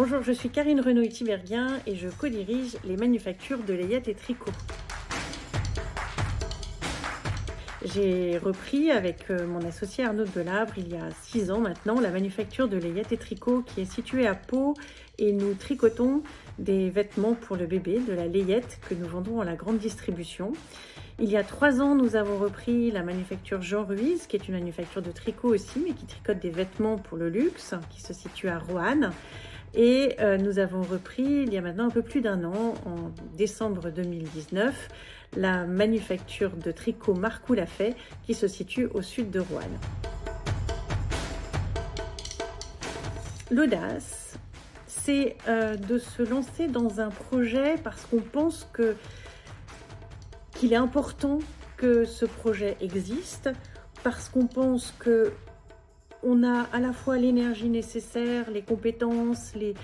Bonjour, je suis Karine Renaud-Tiberghien et je co-dirige les manufactures de layette et tricot. J'ai repris avec mon associé Arnaud de Belabre il y a 6 ans maintenant la manufacture de layette et tricot qui est située à Pau et nous tricotons des vêtements pour le bébé, de la layette que nous vendons à la grande distribution. Il y a 3 ans, nous avons repris la manufacture Jean Ruiz, qui est une manufacture de tricot aussi, mais qui tricote des vêtements pour le luxe, qui se situe à Roanne. Et nous avons repris, il y a maintenant un peu plus d'1 an, en décembre 2019, la manufacture de tricot Marcou l'a fait, qui se situe au sud de Roanne. L'audace, c'est de se lancer dans un projet parce qu'on pense qu'il est important que ce projet existe, parce qu'on pense qu'on a à la fois l'énergie nécessaire, les compétences, les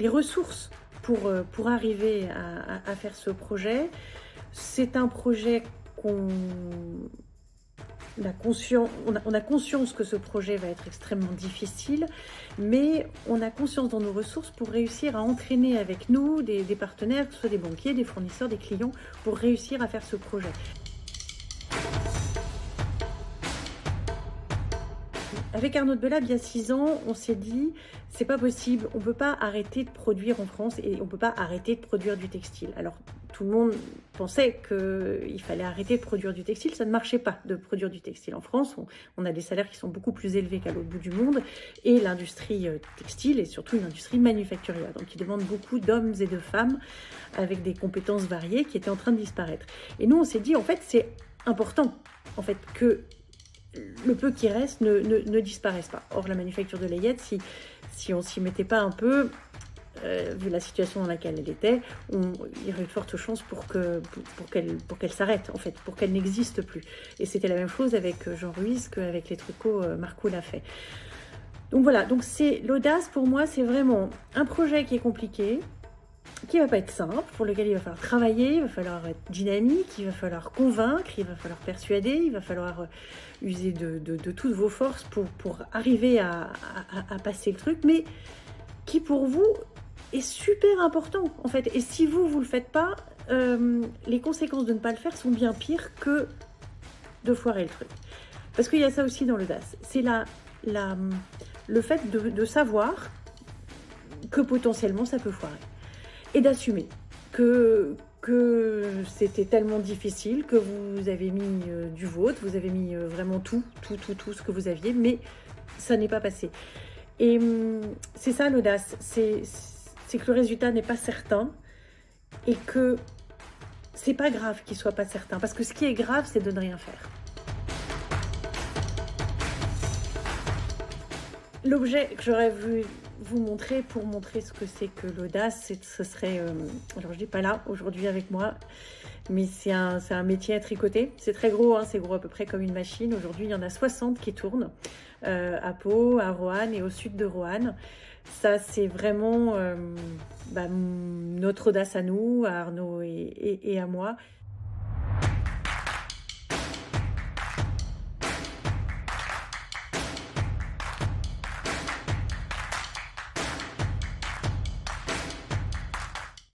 ressources pour arriver à faire ce projet. C'est un projet qu'on on a conscience que ce projet va être extrêmement difficile, mais on a conscience dans nos ressources pour réussir à entraîner avec nous des partenaires, que ce soit des banquiers, des fournisseurs, des clients, pour réussir à faire ce projet. Avec Arnaud de Belabre, il y a 6 ans, on s'est dit, c'est pas possible, on peut pas arrêter de produire en France et on peut pas arrêter de produire du textile. Alors, tout le monde pensait qu'il fallait arrêter de produire du textile, ça ne marchait pas de produire du textile en France. On a des salaires qui sont beaucoup plus élevés qu'à l'autre bout du monde et l'industrie textile est surtout une industrie manufacturière, donc qui demande beaucoup d'hommes et de femmes avec des compétences variées qui étaient en train de disparaître. Et nous, on s'est dit, en fait, c'est important en fait, que le peu qui reste ne disparaisse pas. Or, la manufacture de layette, si on s'y mettait pas un peu, vu la situation dans laquelle elle était, il y aurait de fortes chances pour qu'elle s'arrête, en fait, pour qu'elle n'existe plus. Et c'était la même chose avec Jean Ruiz qu'avec les tricots Marcou l'a fait. Donc voilà, donc c'est l'audace pour moi, c'est vraiment un projet qui est compliqué, qui va pas être simple, pour lequel il va falloir travailler, il va falloir être dynamique, il va falloir convaincre, il va falloir persuader, il va falloir user de toutes vos forces pour arriver à passer le truc, mais qui pour vous est super important en fait. Et si vous le faites pas, les conséquences de ne pas le faire sont bien pires que de foirer le truc. Parce qu'il y a ça aussi dans l'audace, c'est le fait de savoir que potentiellement ça peut foirer. Et d'assumer que c'était tellement difficile, que vous avez mis du vôtre, vous avez mis vraiment tout ce que vous aviez, mais ça n'est pas passé. Et c'est ça l'audace, c'est que le résultat n'est pas certain et que c'est pas grave qu'il soit pas certain, parce que ce qui est grave, c'est de ne rien faire. L'objet que j'aurais voulu vous montrer pour montrer ce que c'est que l'audace, ce serait, alors je dis pas là aujourd'hui avec moi, mais c'est un métier à tricoter. C'est très gros, hein, c'est gros à peu près comme une machine. Aujourd'hui, il y en a 60 qui tournent à Pau, à Roanne et au sud de Roanne. Ça, c'est vraiment notre audace à nous, à Arnaud et à moi.